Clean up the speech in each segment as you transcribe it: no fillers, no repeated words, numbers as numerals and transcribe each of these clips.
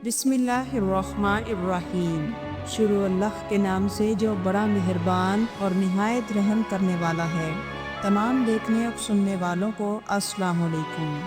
بسم اللہ الرحمن الرحیم۔ شروع اللہ کے نام سے جو بڑا مہربان اور نہایت رحم کرنے والا ہے۔ تمام دیکھنے اور سننے والوں کو السلام علیکم۔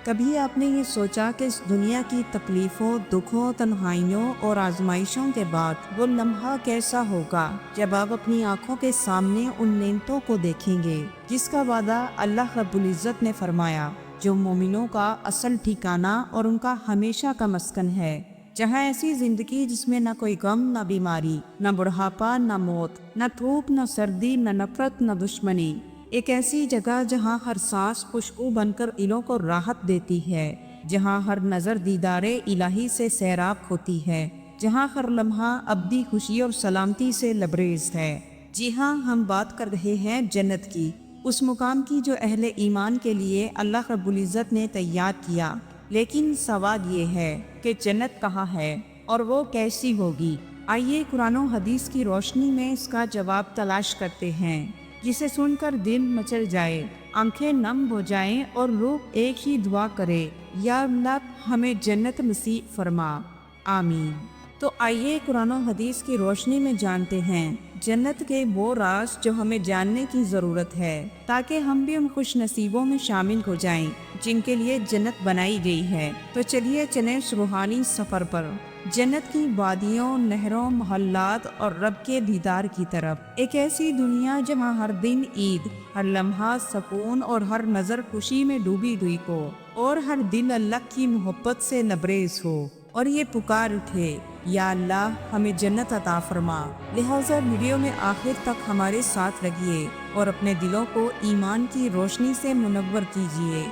کبھی آپ نے یہ سوچا کہ اس دنیا کی تکلیفوں، دکھوں، تنہائیوں اور آزمائشوں کے بعد وہ لمحہ کیسا ہوگا جب آپ اپنی آنکھوں کے سامنے ان نعمتوں کو دیکھیں گے جس کا وعدہ اللہ رب العزت نے فرمایا، جو مومنوں کا اصل ٹھکانہ اور ان کا ہمیشہ کا مسکن ہے، جہاں ایسی زندگی جس میں نہ کوئی غم، نہ بیماری، نہ بڑھاپا، نہ موت، نہ دھوپ، نہ سردی، نہ نفرت، نہ دشمنی۔ ایک ایسی جگہ جہاں ہر سانس خوشبو بن کر دلوں کو راحت دیتی ہے، جہاں ہر نظر دیدار الہی سے سیراب ہوتی ہے، جہاں ہر لمحہ ابدی خوشی اور سلامتی سے لبریز ہے۔ جی ہاں، ہم بات کر رہے ہیں جنت کی، اس مقام کی جو اہل ایمان کے لیے اللہ رب العزت نے تیار کیا۔ لیکن سوال یہ ہے کہ جنت کہاں ہے اور وہ کیسی ہوگی؟ آئیے قرآن و حدیث کی روشنی میں اس کا جواب تلاش کرتے ہیں، جسے سن کر دل مچل جائے، آنکھیں نم ہو جائیں اور روح ایک ہی دعا کرے، یا اللہ ہمیں جنت نصیب فرما، آمین۔ تو آئیے قرآن و حدیث کی روشنی میں جانتے ہیں جنت کے وہ راز جو ہمیں جاننے کی ضرورت ہے، تاکہ ہم بھی ان خوش نصیبوں میں شامل ہو جائیں جن کے لیے جنت بنائی گئی ہے۔ تو چلیے چلیں اس روحانی سفر پر، جنت کی وادیوں، نہروں، محلات اور رب کے دیدار کی طرف۔ ایک ایسی دنیا جہاں ہر دن عید، ہر لمحہ سکون اور ہر نظر خوشی میں ڈوبی ہوئی ہو، اور ہر دل اللہ کی محبت سے لبریز ہو اور یہ پکار اٹھے، یا اللہ ہمیں جنت عطا فرما۔ لہٰذا ویڈیو میں آخر تک ہمارے ساتھ رہیے اور اپنے دلوں کو ایمان کی روشنی سے منور کیجیے۔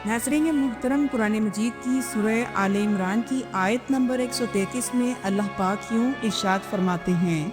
ناظرین محترم، قرآن مجید کی سورہ آل عمران کی آیت نمبر 133 میں اللہ پاک یوں ارشاد فرماتے ہیں،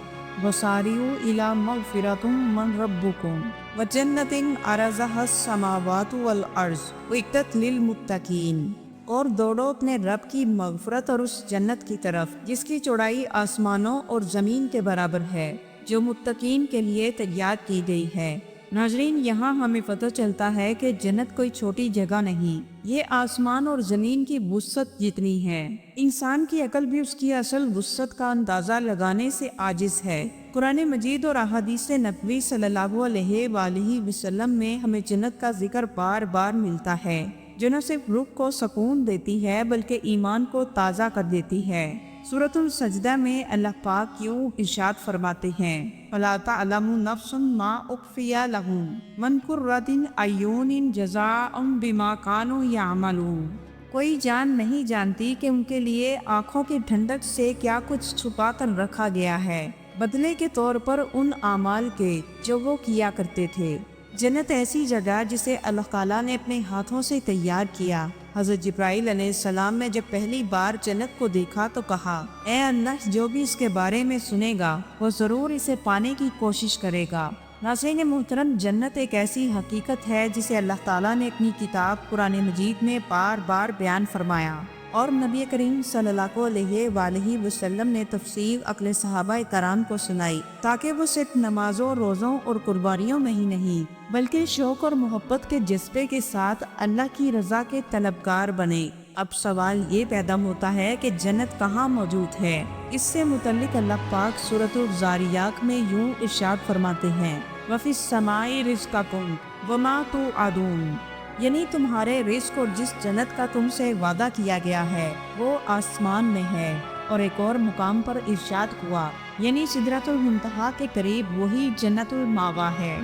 وَسَارِعُوا إِلَىٰ مَغْفِرَةٍ مِّن رَّبِّكُمْ وَجَنَّةٍ عَرَضُهَا السَّمَاوَاتُ وَالْأَرْضُ أُعِدَّتْ لِلْمُتَّقِينَ۔ اور دوڑو اپنے رب کی مغفرت اور اس جنت کی طرف جس کی چوڑائی آسمانوں اور زمین کے برابر ہے، جو متقین کے لیے تیار کی گئی ہے۔ ناظرین، یہاں ہمیں پتہ چلتا ہے کہ جنت کوئی چھوٹی جگہ نہیں، یہ آسمان اور زمین کی وسعت جتنی ہے۔ انسان کی عقل بھی اس کی اصل وسعت کا اندازہ لگانے سے عاجز ہے۔ قرآن مجید اور احادیث نبوی صلی اللہ علیہ وآلہ وسلم میں ہمیں جنت کا ذکر بار بار ملتا ہے، جو نہ صرف روح کو سکون دیتی ہے بلکہ ایمان کو تازہ کر دیتی ہے۔ سورۃ السجدہ میں اللہ پاک یوں ارشاد فرماتے ہیں، فَلَا تَعْلَمُ نَفْسٌ مَّا أُخْفِيَ لَهُم مِّن قُرَّةِ أَعْيُنٍ جَزَاءً بِمَا كَانُوا يَعْمَلُونَ۔ کوئی جان نہیں جانتی کہ ان کے لیے آنکھوں کی ٹھنڈک سے کیا کچھ چھپا کر رکھا گیا ہے، بدلے کے طور پر ان اعمال کے جو وہ کیا کرتے تھے۔ جنت ایسی جگہ جسے اللہ تعالیٰ نے اپنے ہاتھوں سے تیار کیا۔ حضرت جبرائیل علیہ السلام نے جب پہلی بار جنت کو دیکھا تو کہا، اے اللہ، جو بھی اس کے بارے میں سنے گا وہ ضرور اسے پانے کی کوشش کرے گا۔ ناظرین محترم، جنت ایک ایسی حقیقت ہے جسے اللہ تعالیٰ نے اپنی کتاب قرآن مجید میں بار بار بیان فرمایا، اور نبی کریم صلی اللہ علیہ وآلہ وسلم نے تفصیل عقل صحابہ کرام کو سنائی، تاکہ وہ صرف نمازوں، روزوں اور قربانیوں میں ہی نہیں بلکہ شوق اور محبت کے جذبے کے ساتھ اللہ کی رضا کے طلبگار بنے۔ اب سوال یہ پیدا ہوتا ہے کہ جنت کہاں موجود ہے؟ اس سے متعلق اللہ پاک سورۃ الذاریات میں یوں ارشاد فرماتے ہیں، وَفِي السَّمَاءِ رِزْقُكُمْ وَمَا تُوعَدُونَ، یعنی تمہارے رزق اور جس جنت کا تم سے وعدہ کیا گیا ہے وہ آسمان میں ہے۔ اور ایک اور مقام پر ارشاد ہوا، یعنی سدرۃ المنتہا کے قریب وہی جنت المأویٰ ہے۔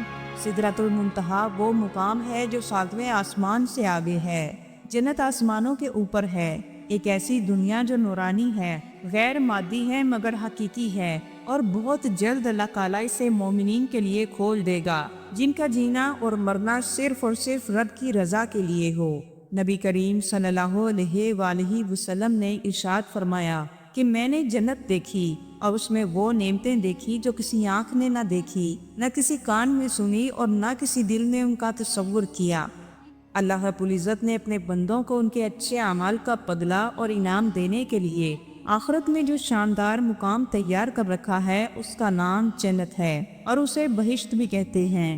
سدرۃ المنتہا وہ مقام ہے جو 7ویں آسمان سے آگے ہے۔ جنت آسمانوں کے اوپر ہے، ایک ایسی دنیا جو نورانی ہے، غیر مادی ہے مگر حقیقی ہے، اور بہت جلد اللہ تعالیٰ اسے مومنین کے لیے کھول دے گا جن کا جینا اور مرنا صرف اور صرف رب کی رضا کے لیے ہو۔ نبی کریم صلی اللہ علیہ وآلہ وسلم نے ارشاد فرمایا کہ میں نے جنت دیکھی اور اس میں وہ نعمتیں دیکھی جو کسی آنکھ نے نہ دیکھی، نہ کسی کان میں سنی اور نہ کسی دل نے ان کا تصور کیا۔ اللہ رب العزت نے اپنے بندوں کو ان کے اچھے اعمال کا بدلہ اور انعام دینے کے لیے آخرت میں جو شاندار مقام تیار کر رکھا ہے اس کا نام جنت ہے، اور اسے بہشت بھی کہتے ہیں۔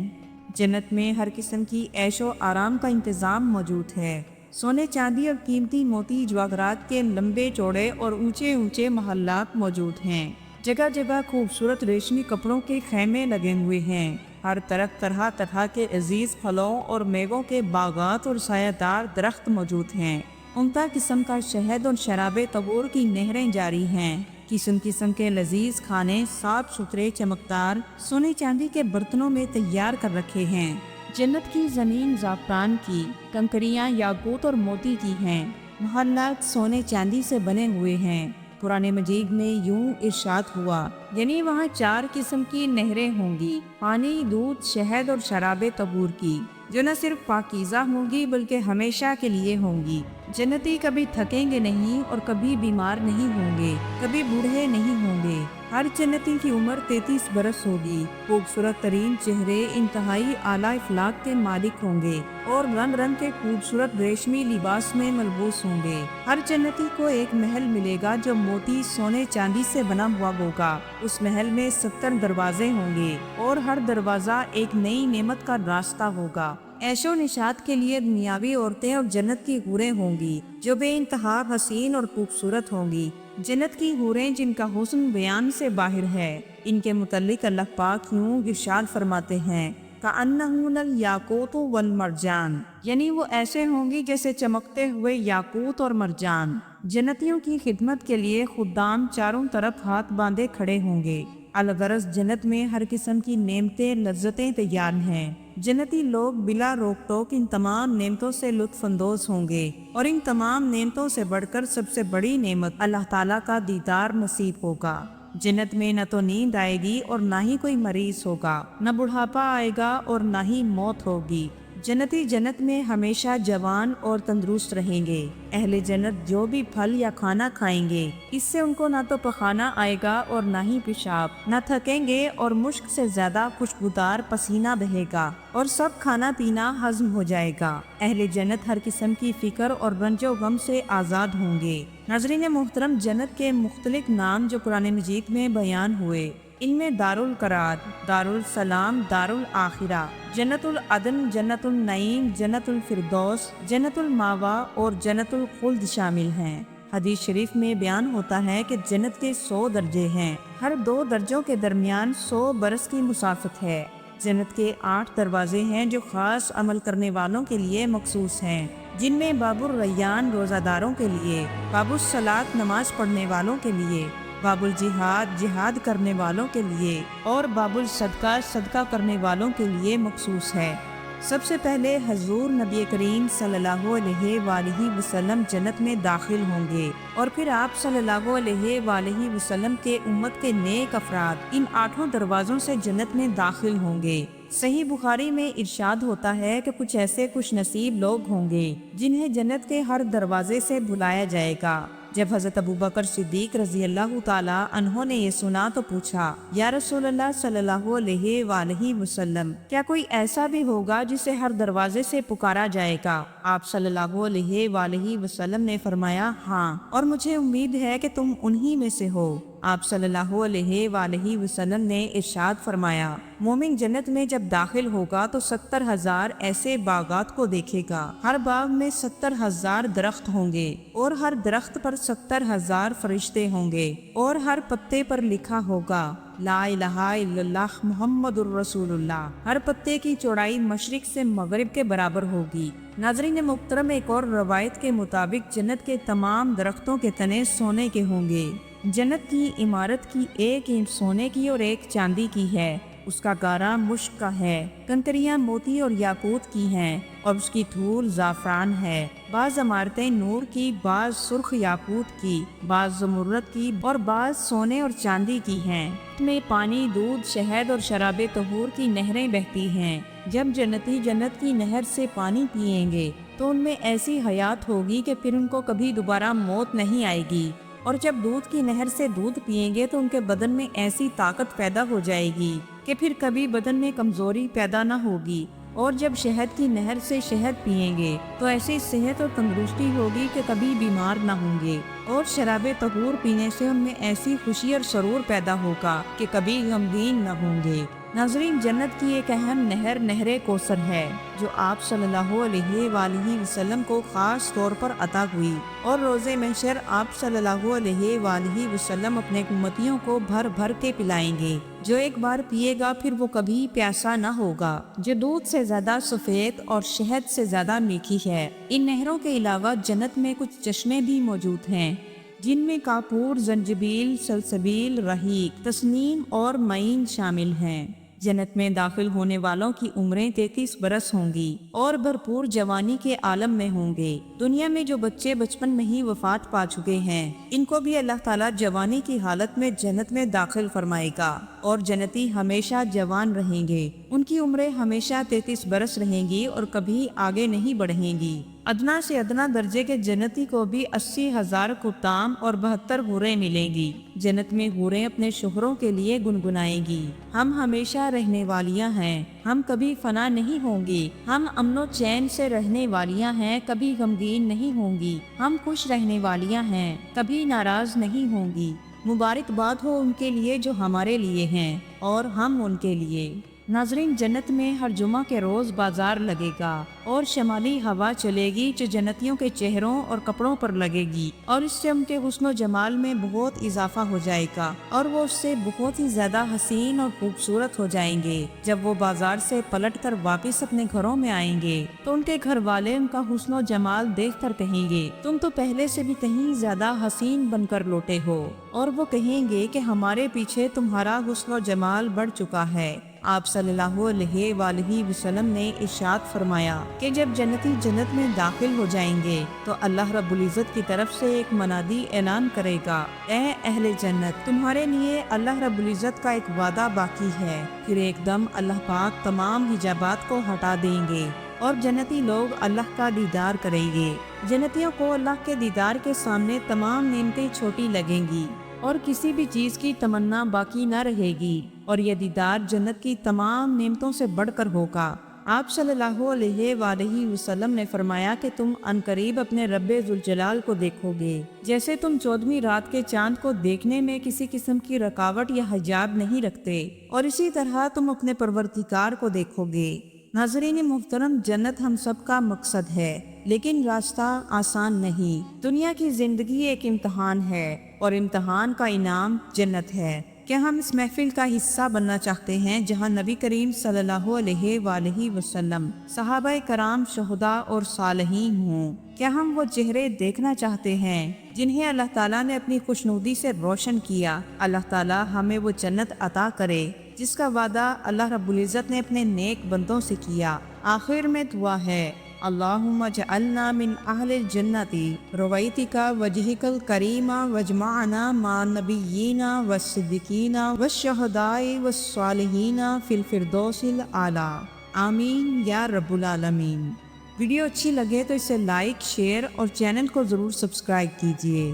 جنت میں ہر قسم کی عیش و آرام کا انتظام موجود ہے۔ سونے چاندی اور قیمتی موتی جواہرات کے لمبے چوڑے اور اونچے اونچے محلات موجود ہیں۔ جگہ جگہ خوبصورت ریشمی کپڑوں کے خیمے لگے ہوئے ہیں۔ ہر طرف طرح طرح کے عزیز پھلوں اور میووں کے باغات اور سایہ دار درخت موجود ہیں۔ عمدہ قسم کا شہد اور شراب طہور کی نہریں جاری ہیں۔ قسم قسم کے لذیذ کھانے صاف ستھرے چمکدار سونے چاندی کے برتنوں میں تیار کر رکھے ہیں۔ جنت کی زمین زعفران کی، کنکریاں یاقوت اور موتی کی ہیں۔ محلات سونے چاندی سے بنے ہوئے ہیں۔ قرآن مجید میں یوں ارشاد ہوا، یعنی وہاں 4 قسم کی نہریں ہوں گی، پانی، دودھ، شہد اور شراب طہور کی، جو نہ صرف پاکیزہ ہوں گی بلکہ ہمیشہ کے لیے ہوں گی۔ جنتی کبھی تھکیں گے نہیں اور کبھی بیمار نہیں ہوں گے، کبھی بوڑھے نہیں ہوں گے۔ ہر جنتی کی عمر 33 برس ہوگی۔ خوبصورت ترین چہرے انتہائی اعلیٰ اخلاق کے مالک ہوں گے اور رنگ رنگ کے خوبصورت ریشمی لباس میں ملبوس ہوں گے۔ ہر جنتی کو ایک محل ملے گا جو موتی سونے چاندی سے بنا ہوا ہوگا۔ اس محل میں 70 دروازے ہوں گے اور ہر دروازہ ایک نئی نعمت کا راستہ ہوگا۔ عیش و نشاط کے لیے دنیاوی عورتیں اور جنت کی حوریں ہوں گی جو بے انتہا حسین اور خوبصورت ہوں گی۔ جنت کی حوریں جن کا حسن بیان سے باہر ہے، ان کے متعلق اللہ پاک یوں ارشاد فرماتے ہیں، کأنہن الیاقوت والمرجان، یعنی وہ ایسے ہوں گی جیسے چمکتے ہوئے یاقوت اور مرجان۔ جنتیوں کی خدمت کے لیے خدام چاروں طرف ہاتھ باندھے کھڑے ہوں گے۔ الغرض جنت میں ہر قسم کی نعمتیں لذتیں تیار ہیں۔ جنتی لوگ بلا روک ٹوک ان تمام نعمتوں سے لطف اندوز ہوں گے، اور ان تمام نعمتوں سے بڑھ کر سب سے بڑی نعمت اللہ تعالیٰ کا دیدار نصیب ہوگا۔ جنت میں نہ تو نیند آئے گی اور نہ ہی کوئی مریض ہوگا، نہ بڑھاپا آئے گا اور نہ ہی موت ہوگی۔ جنتی جنت میں ہمیشہ جوان اور تندرست رہیں گے۔ اہل جنت جو بھی پھل یا کھانا کھائیں گے، اس سے ان کو نہ تو پخانہ آئے گا اور نہ ہی پیشاب، نہ تھکیں گے اور مشک سے زیادہ خوشبودار پسینہ بہے گا اور سب کھانا پینا ہضم ہو جائے گا۔ اہل جنت ہر قسم کی فکر اور رنج و غم سے آزاد ہوں گے۔ ناظرین محترم، جنت کے مختلف نام جو قرآن مجید میں بیان ہوئے، ان میں دار القرار، دار السلام، دار الآخرہ، جنت العدن، جنت النعیم، جنت الفردوس، جنت الماوا اور جنت الخلد شامل ہیں۔ حدیث شریف میں بیان ہوتا ہے کہ جنت کے 100 درجے ہیں، ہر 2 درجوں کے درمیان 100 برس کی مسافت ہے۔ جنت کے 8 دروازے ہیں جو خاص عمل کرنے والوں کے لیے مخصوص ہیں، جن میں باب الریان روزہ داروں کے لیے، باب الصلاۃ نماز پڑھنے والوں کے لیے، باب الجہاد جہاد کرنے والوں کے لیے، اور باب الصدقہ صدقہ کرنے والوں کے لیے مخصوص ہے۔ سب سے پہلے حضور نبی کریم صلی اللہ علیہ وآلہ وسلم جنت میں داخل ہوں گے، اور پھر آپ صلی اللہ علیہ وآلہ وسلم کے امت کے نیک افراد ان 8 دروازوں سے جنت میں داخل ہوں گے۔ صحیح بخاری میں ارشاد ہوتا ہے کہ کچھ ایسے خوش نصیب لوگ ہوں گے جنہیں جنت کے ہر دروازے سے بلایا جائے گا۔ جب حضرت ابوبکر صدیق رضی اللہ تعالیٰ عنہ نے یہ سنا تو پوچھا، یا رسول اللہ صلی اللہ علیہ وآلہ وسلم، کیا کوئی ایسا بھی ہوگا جسے ہر دروازے سے پکارا جائے گا؟ آپ صلی اللہ علیہ وآلہ وسلم نے فرمایا، ہاں، اور مجھے امید ہے کہ تم انہی میں سے ہو۔ آپ صلی اللہ علیہ وآلہ وسلم نے ارشاد فرمایا، مومن جنت میں جب داخل ہوگا تو 70,000 ایسے باغات کو دیکھے گا، ہر باغ میں 70,000 درخت ہوں گے، اور ہر درخت پر 70,000 فرشتے ہوں گے، اور ہر پتے پر لکھا ہوگا، لا الہ الا اللہ محمد الرسول اللہ۔ ہر پتے کی چوڑائی مشرق سے مغرب کے برابر ہوگی۔ ناظرین محترم، ایک اور روایت کے مطابق جنت کے تمام درختوں کے تنے سونے کے ہوں گے۔ جنت کی عمارت کی 1 اینٹ سونے کی اور 1 چاندی کی ہے، اس کا گارا مشک کا ہے، کنکریاں موتی اور یاقوت کی ہیں، اور اس کی دھول زعفران ہے۔ بعض عمارتیں نور کی، بعض سرخ یاقوت کی، بعض زمرد کی اور بعض سونے اور چاندی کی ہیں۔ اس میں پانی، دودھ، شہد اور شراب طہور کی نہریں بہتی ہیں۔ جب جنتی جنت کی نہر سے پانی پئیں گے تو ان میں ایسی حیات ہوگی کہ پھر ان کو کبھی دوبارہ موت نہیں آئے گی، اور جب دودھ کی نہر سے دودھ پئیں گے تو ان کے بدن میں ایسی طاقت پیدا ہو جائے گی کہ پھر کبھی بدن میں کمزوری پیدا نہ ہوگی، اور جب شہد کی نہر سے شہد پئیں گے تو ایسی صحت اور تندرستی ہوگی کہ کبھی بیمار نہ ہوں گے، اور شراب طہور پینے سے ان میں ایسی خوشی اور سرور پیدا ہوگا کہ کبھی غمگین نہ ہوں گے۔ ناظرین، جنت کی ایک اہم نہر نہر کوثر ہے جو آپ صلی اللہ علیہ وآلہ وسلم کو خاص طور پر عطا ہوئی، اور روز محشر آپ صلی اللہ علیہ وآلہ وسلم اپنے امتیوں کو بھر بھر کے پلائیں گے۔ جو ایک بار پیے گا پھر وہ کبھی پیاسا نہ ہوگا، جو دودھ سے زیادہ سفید اور شہد سے زیادہ میٹھی ہے۔ ان نہروں کے علاوہ جنت میں کچھ چشمے بھی موجود ہیں جن میں کافور، زنجبیل، سلسبیل، رحیق، تسنیم اور معین شامل ہیں۔ جنت میں داخل ہونے والوں کی عمریں 33 برس ہوں گی اور بھرپور جوانی کے عالم میں ہوں گے۔ دنیا میں جو بچے بچپن میں ہی وفات پا چکے ہیں، ان کو بھی اللہ تعالیٰ جوانی کی حالت میں جنت میں داخل فرمائے گا، اور جنتی ہمیشہ جوان رہیں گے۔ ان کی عمریں ہمیشہ 33 برس رہیں گی اور کبھی آگے نہیں بڑھیں گی۔ ادنا سے ادنا درجے کے جنتی کو بھی 80,000 کتام اور 72 حوریں ملیں گی۔ جنت میں حوریں اپنے شوہروں کے لیے گنگنائیں گی: ہم ہمیشہ رہنے والیاں ہیں، ہم کبھی فنا نہیں ہوں گی، ہم امن و چین سے رہنے والیاں ہیں، کبھی غمگین نہیں ہوں گی، ہم خوش رہنے والیاں ہیں، کبھی ناراض نہیں ہوں گی۔ مبارکباد ہو ان کے لیے جو ہمارے لیے ہیں اور ہم ان کے لیے۔ ناظرین، جنت میں ہر جمعہ کے روز بازار لگے گا اور شمالی ہوا چلے گی جو جنتیوں کے چہروں اور کپڑوں پر لگے گی، اور اس سے ان کے حسن و جمال میں بہت اضافہ ہو جائے گا اور وہ اس سے بہت ہی زیادہ حسین اور خوبصورت ہو جائیں گے۔ جب وہ بازار سے پلٹ کر واپس اپنے گھروں میں آئیں گے تو ان کے گھر والے ان کا حسن و جمال دیکھ کر کہیں گے: تم تو پہلے سے بھی کہیں زیادہ حسین بن کر لوٹے ہو، اور وہ کہیں گے کہ ہمارے پیچھے تمہارا حسن و جمال بڑھ چکا ہے۔ آپ صلی اللہ علیہ وآلہ وسلم نے ارشاد فرمایا کہ جب جنتی جنت میں داخل ہو جائیں گے تو اللہ رب العزت کی طرف سے ایک منادی اعلان کرے گا: اے اہل جنت، تمہارے لیے اللہ رب العزت کا ایک وعدہ باقی ہے۔ پھر ایک دم اللہ پاک تمام حجابات کو ہٹا دیں گے اور جنتی لوگ اللہ کا دیدار کریں گے۔ جنتیوں کو اللہ کے دیدار کے سامنے تمام نعمتیں چھوٹی لگیں گی اور کسی بھی چیز کی تمنا باقی نہ رہے گی، اور یہ دیدار جنت کی تمام نعمتوں سے بڑھ کر ہوگا۔ آپ صلی اللہ علیہ وآلہ وسلم نے فرمایا کہ تم عنقریب اپنے رب ذوالجلال کو دیکھو گے جیسے تم 14ویں رات کے چاند کو دیکھنے میں کسی قسم کی رکاوٹ یا حجاب نہیں رکھتے، اور اسی طرح تم اپنے پروردگار کو دیکھو گے۔ ناظرین محترم، جنت ہم سب کا مقصد ہے، لیکن راستہ آسان نہیں۔ دنیا کی زندگی ایک امتحان ہے اور امتحان کا انعام جنت ہے۔ کیا ہم اس محفل کا حصہ بننا چاہتے ہیں جہاں نبی کریم صلی اللہ علیہ وآلہ وسلم، صحابہ کرام، شہداء اور صالحین ہوں؟ کیا ہم وہ چہرے دیکھنا چاہتے ہیں جنہیں اللہ تعالیٰ نے اپنی خوشنودی سے روشن کیا؟ اللہ تعالیٰ ہمیں وہ جنت عطا کرے جس کا وعدہ اللہ رب العزت نے اپنے نیک بندوں سے کیا۔ آخر میں دعا ہے: اللہم اجعلنا من اہل الجنت رویتک وجہک الکریم واجمعنا مع النبیین والصدیقین والشہداء والصالحین فی الفردوس الاعلی، آمین یا رب العالمین۔ ویڈیو اچھی لگے تو اسے لائک، شیئر اور چینل کو ضرور سبسکرائب کیجیے۔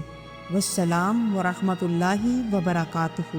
والسلام ورحمۃ اللہ وبرکاتہ۔